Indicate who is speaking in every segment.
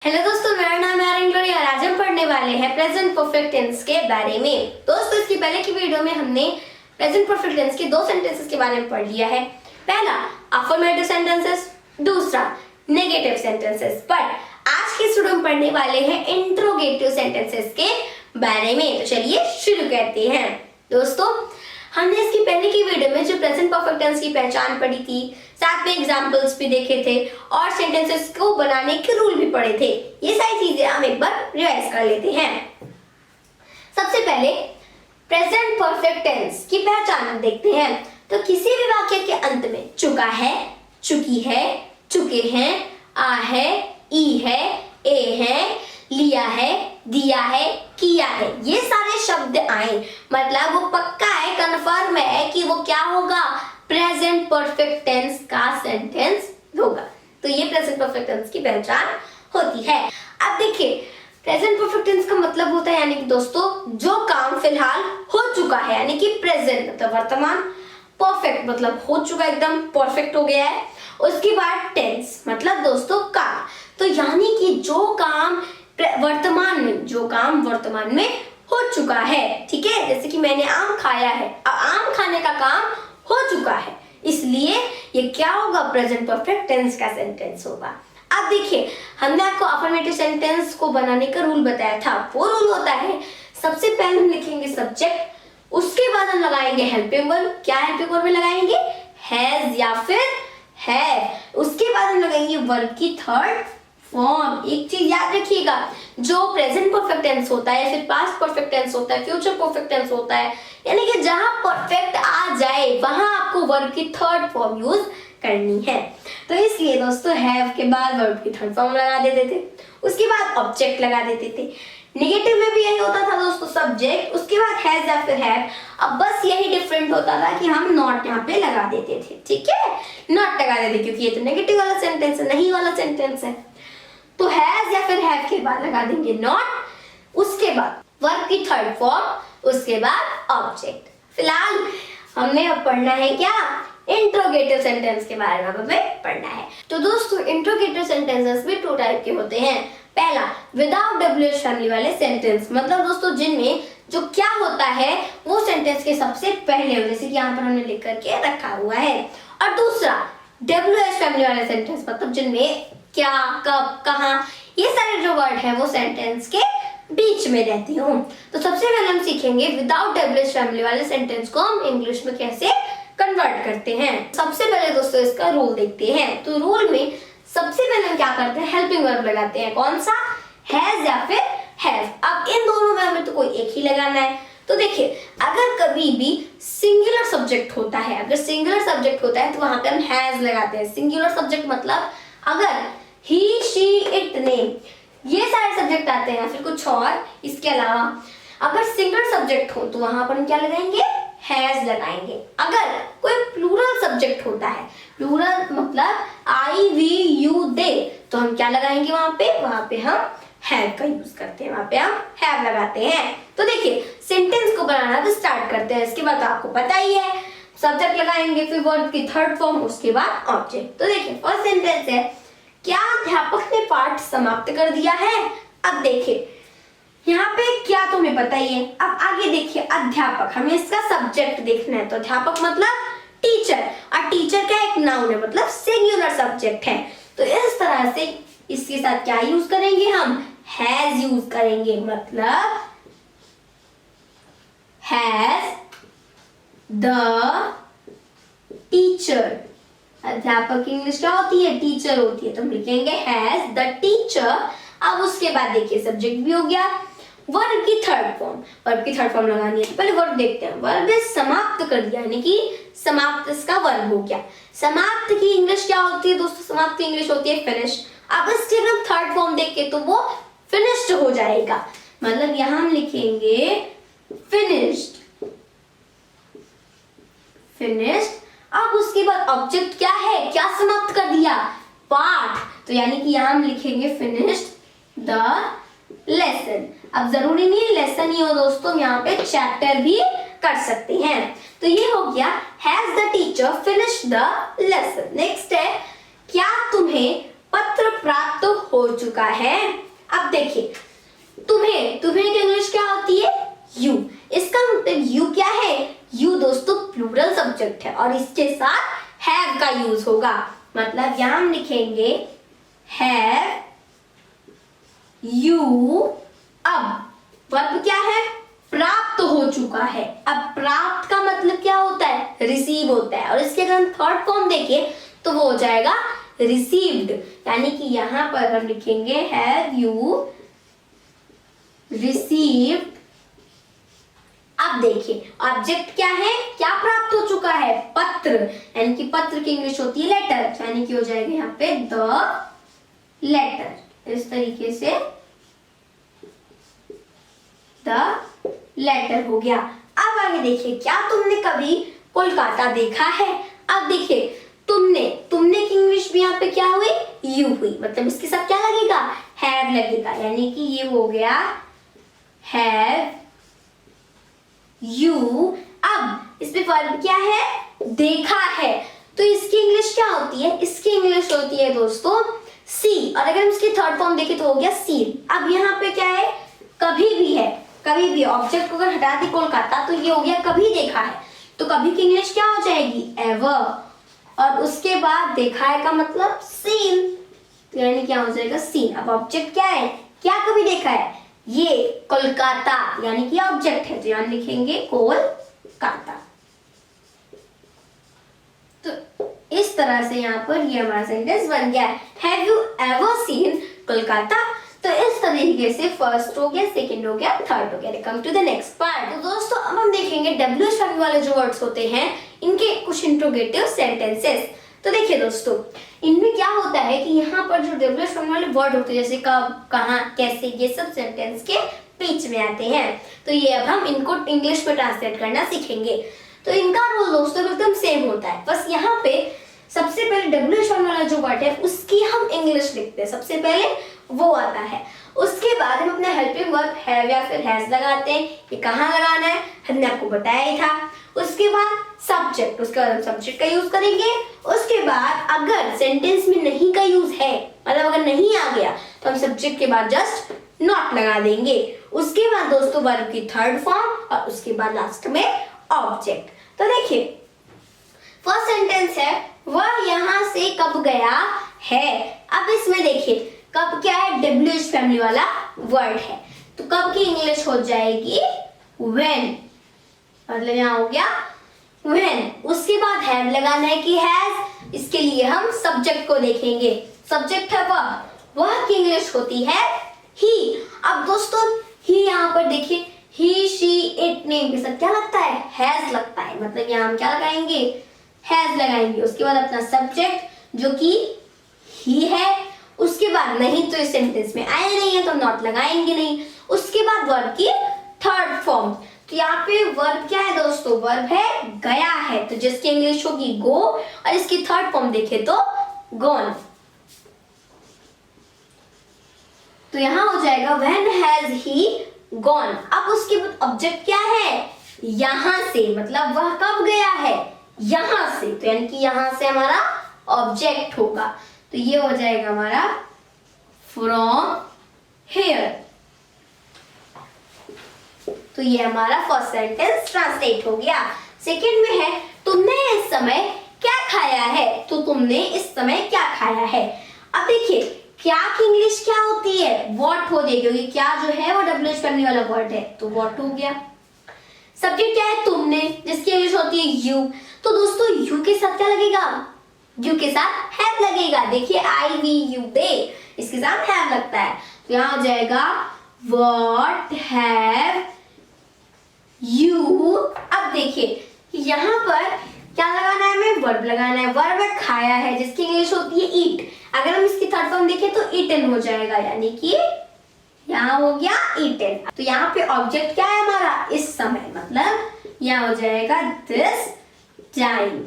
Speaker 1: Hello दोस्तों, मेरा नाम है आर्यन और आज हम पढ़ने वाले हैं प्रेजेंट परफेक्ट टेंस के बारे में। दोस्तों, इसकी पहले की वीडियो में हमने प्रेजेंट परफेक्ट टेंस के दो सेंटेंसेस के बारे में पढ़ लिया है। पहला अफर्मेटिव सेंटेंसेस, दूसरा नेगेटिव सेंटेंसेस। बट आज के वीडियो में पढ़ने वाले हैं इंट्रोगेटिव सेंटेंसेस के बारे में। तो चलिए शुरू करते हैं। दोस्तों, हमने इसकी पहले की वीडियो में जो प्रेजेंट परफेक्ट टेंस की पहचान पढ़ी थी, साथ में एग्जांपल्स भी देखे थे और सेंटेंसेस को बनाने के रूल भी पढ़े थे। ये सारी चीजें हम एक बार रिवाइज कर लेते हैं। सबसे पहले प्रेजेंट परफेक्ट टेंस की पहचान देखते हैं। तो किसी भी वाक्य के अंत में चुका है, चुकी है, चुके हैं, आ है, ई है, ए है, लिया है, दिया है, किया है, ये सारे शब्द आए, मतलब वो पक्का है, कंफर्म है कि वो क्या होगा, प्रेजेंट परफेक्ट टेंस का सेंटेंस होगा। तो ये प्रेजेंट परफेक्ट टेंस की पहचान होती है। अब देखिए, प्रेजेंट परफेक्ट टेंस का मतलब होता है यानी कि दोस्तों जो काम फिलहाल हो चुका है, यानी कि प्रेजेंट मतलब वर्तमान, परफेक्ट मतलब हो चुका, एकदम परफेक्ट हो गया है। उसके बाद टेंस मतलब दोस्तों काम। तो यानी कि जो काम वर्तमान में हो चुका है, ठीक है। जैसे कि मैंने आम खाया है, अब आम खाने का काम हो चुका है, इसलिए ये क्या होगा, प्रेजेंट परफेक्ट टेंस का सेंटेंस होगा। अब देखिए, हमने आपको अफर्मेटिव सेंटेंस को बनाने का रूल बताया था। वो रूल होता है, सबसे पहले हम लिखेंगे सब्जेक्ट, उसके बाद हम लगाएंगे हेल्पिंग वर्ब। क्या हेल्पिंग वर्ब में लगाएंगे, हैज या फिर हैव। उसके बाद हम लगाएंगे वर्ब की थर्ड फॉर्म। एक चीज याद रखिएगा, जो प्रेजेंट परफेक्ट टेंस होता है, फिर पास्ट परफेक्ट टेंस होता है, फ्यूचर परफेक्ट टेंस होता है, यानी कि जहां परफेक्ट आ जाए वहां आपको वर्ब की थर्ड फॉर्म यूज करनी है। तो इसलिए दोस्तों हैव के बाद वर्ब की थर्ड फॉर्म लगा देते थे, उसके बाद ऑब्जेक्ट लगा देते थे। नेगेटिव में भी यही होता था दोस्तों, सब्जेक्ट, उसके बाद हैज या फिर हैव। अब बस यही डिफरेंट होता था कि हम नॉट यहाँ पे लगा देते थे, ठीक है, नॉट लगा देते, क्योंकि ये तो नेगेटिव वाला सेंटेंस है, नहीं वाला सेंटेंस है। तो हैज या फिर हैव के बाद लगा देंगे नॉट, उसके बाद वर्ब की थर्ड फॉर्म, उसके बाद ऑब्जेक्ट। फिलहाल हमने अब पढ़ना है क्या, इंट्रोगेटिव सेंटेंस के बारे में हमें पढ़ना है। तो दोस्तों, इंट्रोगेटिव सेंटेंसेस भी टू टाइप के होते हैं। पहला विदाउट डब्ल्यूएच फैमिली वाले सेंटेंस, मतलब दोस्तों जिनमें जो क्या होता है वो सेंटेंस के सबसे पहले हो, जैसे कि यहाँ पर हमने लिख करके रखा हुआ है। और दूसरा डब्ल्यूएच फैमिली वाले सेंटेंस, मतलब जिनमें क्या, कब, कहाँ, ये सारे जो वर्ड है वो सेंटेंस के बीच में रहती हूँ। तो सबसे पहले हम सीखेंगे विदाउट डब्ल्यूएच फैमिली वाले सेंटेंस को हम इंग्लिश में कैसे कन्वर्ट करते हैं। सबसे पहले दोस्तों इसका रूल देखते हैं। तो रूल में सबसे पहले हम क्या करते हैं, हेल्पिंग वर्ब लगाते हैं। कौन सा, हैज या फिर हैव। अब इन दोनों में हमें तो कोई एक ही लगाना है। तो देखिए, अगर कभी भी सिंगुलर सब्जेक्ट होता है, तो वहां पे हम हैज लगाते हैं। सिंगुलर सब्जेक्ट मतलब अगर ही, शी, इट, नेम, ये सारे सब्जेक्ट आते हैं, फिर कुछ और इसके अलावा अगर सिंगल सब्जेक्ट हो तो वहां पर हम क्या लगाएंगे, हैज लगाएंगे। अगर कोई प्लूरल सब्जेक्ट होता है, प्लूरल मतलब आई, वी, यू, दे, तो हम क्या लगाएंगे, वहां पे हम हैव का यूज करते हैं, वहां पे हम हैव लगाते हैं। तो देखिए, सेंटेंस को बनाना तो स्टार्ट करते हैं। इसके बाद आपको पता ही है, सब्जेक्ट लगाएंगे, फिर वर्ब की थर्ड फॉर्म, उसके बाद ऑब्जेक्ट। तो देखिए, फर्स्ट सेंटेंस है, क्या अध्यापक ने पाठ समाप्त कर दिया है। अब देखिए, यहाँ पे क्या तुम्हें पता ही है। अब आगे देखिए, अध्यापक, हमें इसका सब्जेक्ट देखना है। तो अध्यापक मतलब टीचर, और टीचर क्या एक नाउन है, मतलब सिंगुलर सब्जेक्ट है। तो इस तरह से इसके साथ क्या यूज करेंगे, हम हैज यूज करेंगे, मतलब हैज द टीचर। अध्यापक की इंग्लिश क्या होती है, टीचर होती है, तो हम लिखेंगे हैज द टीचर। अब उसके बाद देखिए, सब्जेक्ट भी हो गया, वर्ब की थर्ड फॉर्म लगानी है। पहले वर्ब देखते हैं। वर्ब समाप्त कर दिया, यानी कि समाप्त इसका वर्ब हो गया। समाप्त की इंग्लिश क्या होती है दोस्तों, समाप्त की इंग्लिश होती है फिनिश। अब इसके हम थर्ड फॉर्म देख के तो वो फिनिश्ड हो जाएगा, मतलब यहां हम लिखेंगे फिनिश्ड। अब उसके बाद ऑब्जेक्ट क्या है, क्या समाप्त कर दिया, पाठ, तो यानी कि यहां हम लिखेंगे फिनिश्ड द लेसन। अब जरूरी नहीं लेसन ही हो दोस्तों, यहाँ पे चैप्टर भी कर सकते हैं। तो ये हो गया has the teacher finished the lesson. Next है, क्या तुम्हें पत्र प्राप्त हो चुका है। अब देखिए, तुम्हें की इंग्लिश क्या होती है? यू। इसका मतलब यू क्या है? यू दोस्तों प्लूरल सब्जेक्ट है और इसके साथ हैव का यूज होगा। मतलब यहां हम लिखेंगे हैव यू। अब वर्ब क्या है? प्राप्त हो चुका है। अब प्राप्त का मतलब क्या होता है? रिसीव होता है। और इसके अगर हम थर्ड फॉर्म देखें तो वो हो जाएगा रिसीव्ड। यानी कि यहां पर हम लिखेंगे हैव यू रिसीव्ड। अब देखिए ऑब्जेक्ट क्या है? क्या प्राप्त हो चुका है? पत्र। यानी कि पत्र की इंग्लिश होती है लेटर, यानी कि हो जाएगा यहाँ पे द लेटर। इस तरीके से द लेटर हो गया। अब आगे देखिए, क्या तुमने कभी कोलकाता देखा है? अब देखिए तुमने की इंग्लिश भी यहाँ पे क्या हुई? यू हुई। मतलब इसके साथ क्या लगेगा? हैव लगेगा। यानी कि ये हो गया हैव यू। अब इसमें वर्ब क्या है? देखा है। तो इसकी इंग्लिश क्या होती है? इसकी इंग्लिश होती है दोस्तों सी। और अगर हम इसकी थर्ड फॉर्म देखें तो हो गया सीन। अब यहाँ पे क्या है? कभी भी है। कभी भी ऑब्जेक्ट को अगर हटा दी कोलकाता तो ये हो गया कभी देखा है। तो कभी की इंग्लिश क्या हो जाएगी? एवर। और उसके बाद देखा है का मतलब सीन, तो यानी क्या हो जाएगा? सीन। अब ऑब्जेक्ट क्या है? क्या कभी देखा है? ये कोलकाता, यानी कि ऑब्जेक्ट है, तो यहां लिखेंगे कोलकाता। तो इस तरह से यहाँ पर ये हमारा सेंटेंस बन गया है, have you ever seen Kolkata. तो इस तरीके से फर्स्ट हो गया, सेकंड हो गया, थर्ड हो गया। Come to the next part. तो दोस्तों अब हम देखेंगे डब्ल्यू फैमिली वाले जो वर्ड्स होते हैं इनके कुछ इंट्रोगेटिव सेंटेंसेस। तो देखिए दोस्तों, इनमें क्या होता है कि यहाँ पर जो डब्ल्यू फॉर्म वाले वर्ड होते हैं जैसे कब, कहाँ, कैसे, ये सब सेंटेंस के बीच में आते हैं। तो ये अब हम इनको इंग्लिश में ट्रांसलेट करना सीखेंगे। तो इनका रोल दोस्तों एकदम सेम होता है, बस यहाँ पे सबसे पहले डब्ल्यू फॉर्म वाला जो वर्ड है उसकी हम इंग्लिश लिखते हैं, सबसे पहले वो आता है। उसके बाद हम अपना हेल्पिंग वर्ब हैव या फिर हैज लगाते हैं। ये कहाँ लगाना है हमने आपको बताया ही था। उसके बाद सब्जेक्ट, उसके बाद हम सब्जेक्ट का यूज करेंगे। उसके बाद अगर सेंटेंस में नहीं का यूज है, मतलब अगर नहीं आ गया तो हम सब्जेक्ट के बाद जस्ट नॉट लगा देंगे। उसके बाद दोस्तों वर्ब की थर्ड फॉर्म और उसके बाद लास्ट में ऑब्जेक्ट। तो देखिए फर्स्ट सेंटेंस है वह यहाँ से कब गया है। अब इसमें देखिए कब क्या है? डब्ल्यू फैमिली वाला वर्ड है, तो कब की इंग्लिश हो जाएगी व्हेन। मतलब यहाँ हो गया व्हेन। उसके बाद हैव लगाना है कि हैज। इसके लिए हम सब्जेक्ट को देखेंगे। सब्जेक्ट है वह की इंग्लिश होती है ही। अब दोस्तों ही यहाँ पर देखिए ही, शी, इट, नेम के साथ क्या लगता है? हैज लगता है। मतलब यहाँ हम क्या लगाएंगे? हैज लगाएंगे। उसके बाद अपना सब्जेक्ट जो कि ही है। उसके बाद नहीं तो इस सेंटेंस में आया नहीं है तो नॉट लगाएंगे नहीं। उसके बाद वर्ब की थर्ड फॉर्म। तो यहाँ पे वर्ब क्या है दोस्तों? वर्ब है गया है, तो जिसकी इंग्लिश होगी गो। और इसकी थर्ड फॉर्म देखे तो गॉन। तो यहाँ हो जाएगा व्हेन हैज ही गॉन। अब उसके बाद ऑब्जेक्ट क्या है? यहां से, मतलब वह कब गया है? यहां से, तो यानी कि यहां से हमारा ऑब्जेक्ट होगा। तो ये हो जाएगा हमारा फ्रॉम हेयर। तो ये हमारा फर्स्ट सेंटेंस ट्रांसलेट हो गया। सेकंड में है तुमने इस समय क्या खाया है। तो तुमने इस समय क्या खाया है। अब देखिए क्या की इंग्लिश क्या होती है? व्हाट हो जाएगी, क्योंकि क्या जो है वो डब्ल्यू फैमिली वाला वर्ड है, तो व्हाट हो गया। सब्जेक्ट क्या है? तुमने, जिसकी इंग्लिश होती है यू। तो दोस्तों यू के साथ क्या लगेगा? यू के साथ हैव लगेगा। देखिए आई वी यू दे, इसके साथ हैव लगता है। तो यहाँ हो जाएगा व्हाट हैव यू। अब देखिए यहाँ पर क्या लगाना है? हमें वर्ब लगाना है। वर्ब है खाया है, जिसकी इंग्लिश होती है ईट। अगर हम इसकी थर्ड फॉर्म देखें तो ईटन हो जाएगा, यानी कि यहाँ हो गया ईटन। तो यहाँ पे ऑब्जेक्ट क्या है हमारा? इस समय, मतलब यहाँ हो जाएगा दिस टाइम।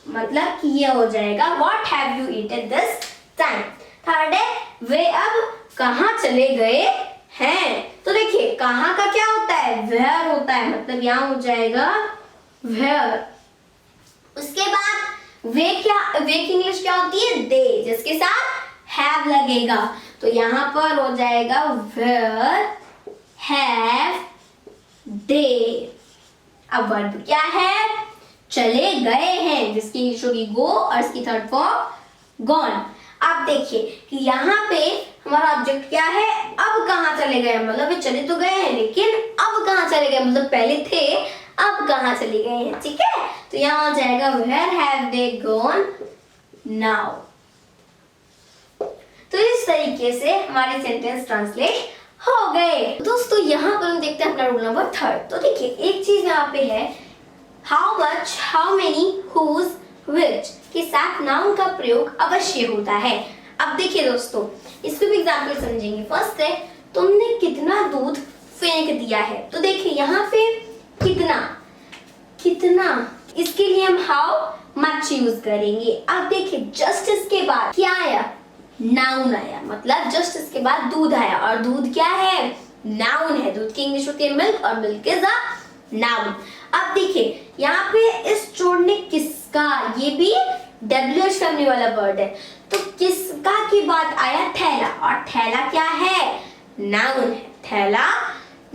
Speaker 1: मतलब कि ये हो जाएगा what have you eaten this time. Third है वे अब कहाँ चले गए हैं। तो देखिए कहाँ का क्या होता है? वेयर होता है। मतलब यहाँ हो जाएगा वेयर। उसके बाद वे की इंग्लिश क्या होती है? दे, जिसके साथ हैव लगेगा। तो यहाँ पर हो जाएगा वेयर हैव दे। अब वर्ब क्या है? चले गए हैं, जिसकी इंग्लिश होगी गो और इसकी थर्ड फॉर्म गॉन। अब देखिए कि यहाँ पे हमारा ऑब्जेक्ट क्या है? अब कहाँ चले गए, मतलब वे चले तो गए हैं लेकिन अब कहाँ चले गए, मतलब पहले थे अब कहाँ चले गए हैं। ठीक है, तो यहाँ आ जाएगा where have they gone now. तो इस तरीके से हमारे सेंटेंस ट्रांसलेट हो गए। दोस्तों यहाँ पर हम देखते हैं अपना रूल नंबर 3। तो देखिए एक चीज यहाँ पे है, how much, how many, whose, which के साथ नाउन का प्रयोग अवश्य होता है। अब देखिए दोस्तों इसको भी एग्जाम्पल समझेंगे। फर्स्ट है, तुमने कितना दूध फेंक दिया है। तो देखिए यहाँ पे कितना, इसके लिए हम हाउ मच यूज करेंगे। अब देखिए जस्ट इसके बाद क्या आया? नाउन आया, मतलब जस्ट इसके बाद दूध आया, और दूध क्या है? नाउन है। दूध की इंग्लिश होती है मिल्क, और मिल्क इज अ नाउन। अब देखिए यहाँ पे इस जोड़ने किसका, ये भी WH फैमिली वाला वर्ड है, तो किसका की बात आया? थैला, और थैला क्या है? नाउन है। थैला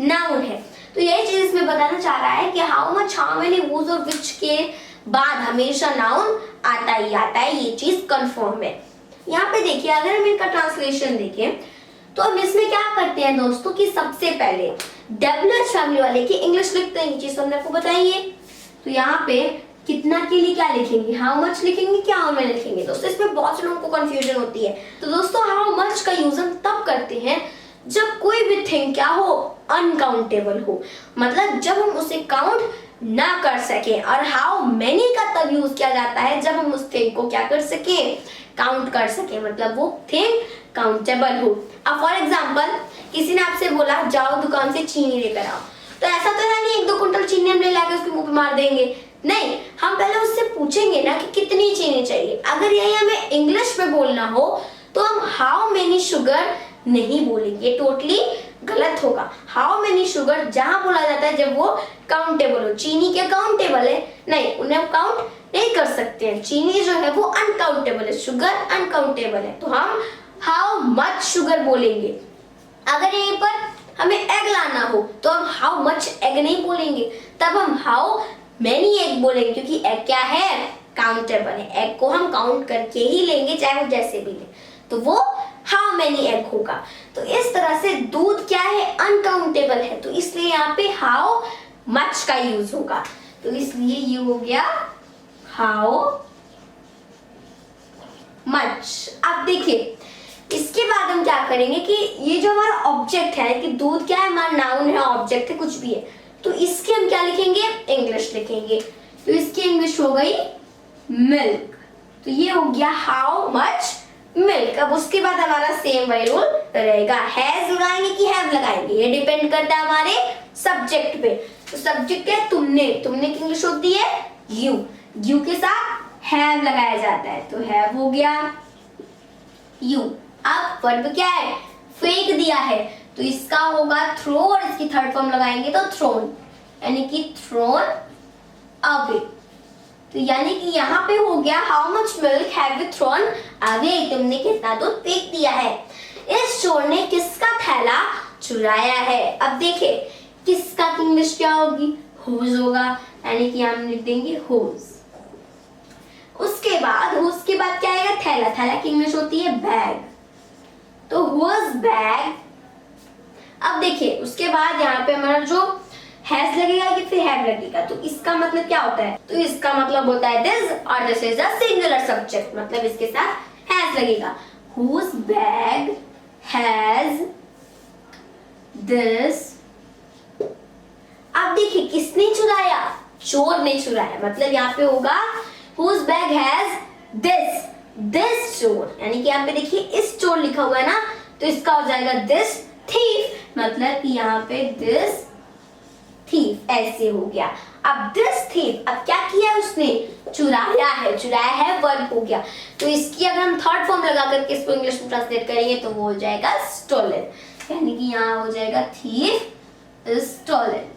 Speaker 1: नाउन है। तो यही चीज इसमें बताना चाह रहा है कि how much, how many, was और विच के बाद हमेशा नाउन आता ही आता है, ये चीज कंफर्म है। यहाँ पे देखिए अगर हम इनका ट्रांसलेशन देखें तो हम इसमें क्या करते हैं दोस्तों कि सबसे पहले WH फैमिली वाले की इंग्लिश लिखते हैं, ये चीज हमने आपको बताई है। तो यहाँ पे कितना के लिए क्या लिखेंगे? हाउ मच लिखेंगे, क्या हाउ मेनी लिखेंगे? दोस्तों इसमें बहुत से लोगों को कंफ्यूजन होती है। तो दोस्तों हाउ मच का यूज हम तब करते हैं जब कोई भी थिंग क्या हो? अनकाउंटेबल हो, मतलब जब हम उसे काउंट ना कर सके। और हाउ मेनी का तब यूज किया जाता है जब हम उस थिंग को क्या कर सके? काउंट कर सके, मतलब वो थिंग काउंटेबल हो। अब फॉर एग्जाम्पल किसी ने आपसे बोला जाओ दुकान से चीनी लेकर आओ, तो ऐसा तो है नहीं 1-2 कुंटल चीनी हम ले लाके उसके मुंह पे मार देंगे, नहीं, हम पहले उससे पूछेंगे ना कि कितनी चीनी चाहिए। अगर यही हमें इंग्लिश में बोलना हो तो हम हाउ मेनी शुगर नहीं बोलेंगे, टोटली गलत होगा। हाउ मेनी शुगर जहां बोला जाता है जब वो काउंटेबल हो। चीनी क्या काउंटेबल है? नहीं, उन्हें हम काउंट नहीं कर सकते हैं। चीनी जो है वो अनकाउंटेबल है, शुगर अनकाउंटेबल है, तो हम हाउ मच शुगर बोलेंगे। अगर यहीं पर हमें एग लाना हो तो हम हाउ मच एग नहीं बोलेंगे, तब हम हाउ मेनी एग बोलेंगे, क्योंकि एग क्या है? काउंटेबल है। एग को हम काउंट करके ही लेंगे, चाहे वो जैसे भी ले, तो वो हाउ मेनी एग होगा। तो इस तरह से दूध क्या है? अनकाउंटेबल है, तो इसलिए यहाँ पे हाउ मच का यूज होगा। तो इसलिए ये हो गया हाउ मच। अब देखिए इसके बाद हम क्या करेंगे कि ये जो हमारा ऑब्जेक्ट है कि दूध क्या है? हमारा नाउन है, ऑब्जेक्ट है, कुछ भी है, तो इसके हम क्या लिखेंगे? इंग्लिश लिखेंगे। तो इसकी इंग्लिश हो गई मिल्क। तो ये हो गया हाउ मच मिल्क। अब उसके बाद हमारा सेम वही रूल रहेगा, हैज लगाएंगे कि हैव लगाएंगे, ये डिपेंड करता है हमारे सब्जेक्ट पे। तो सब्जेक्ट है तुमने, तुमने की इंग्लिश होती है यू, यू के साथ हैव लगाया जाता है, तो हैव हो गया यू। अब वर्ब क्या है? फेंक दिया है, तो इसका होगा थ्रो, और इसकी थर्ड फॉर्म लगाएंगे तो थ्रोन, यानी कि थ्रोन अवे। तो यानी कि यहाँ पे हो गया how much milk have you thrown away, तुमने कितना दूध फेंक दिया है। इस चोर ने किसका थैला चुराया है। अब देखिए किसका की इंग्लिश क्या होगी? हुज होगा, यानी कि हम लिख देंगे हुज। उसके बाद क्या आएगा? थैला, थैला की इंग्लिश होती है बैग, तो हुज बैग। अब देखिए उसके बाद यहाँ पे हमारा जो हैज लगेगा कि फिर हैव लगेगा, तो इसका मतलब क्या होता है? तो इसका मतलब होता है दिस, और this is a singular subject, मतलब इसके साथ हैज लगेगा। Whose bag has this. अब देखिए किसने चुराया? चोर ने चुराया, मतलब यहाँ पे होगा whose bag has this, this चोर, यानी कि यहाँ पे देखिए इस चोर लिखा हुआ है ना, तो इसका हो जाएगा दिस थीफ, मतलब कि यहाँ पे दिस थीफ ऐसे हो गया। अब दिस थीफ, अब क्या किया उसने? चुराया है, चुराया है वर्ब हो गया, तो इसकी अगर हम थर्ड फॉर्म लगा करके इसको इंग्लिश में ट्रांसलेट करेंगे तो वो हो जाएगा स्टोलन, यानी कि यहाँ हो जाएगा थीफ इज स्टोलन।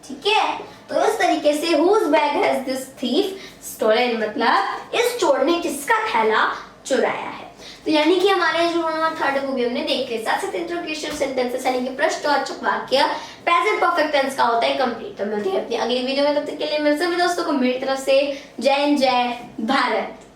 Speaker 1: ठीक है, तो इस तरीके से whose bag has this thief stolen, मतलब इस चोर ने किसका थैला चुराया है। तो यानी कि हमारे जो थर्ड वो भी हमने देख लिया। साथ साथ इंट्रोगेशन सेंटेंसेस यानी कि प्रश्नवाचक वाक्य प्रेजेंट परफेक्ट टेंस का होता है कंप्लीट। तो मिलते हैं अपनी अगली वीडियो में, तब तक के लिए मेरे सभी दोस्तों को मेरी तरफ से जय हिंद, जय भारत।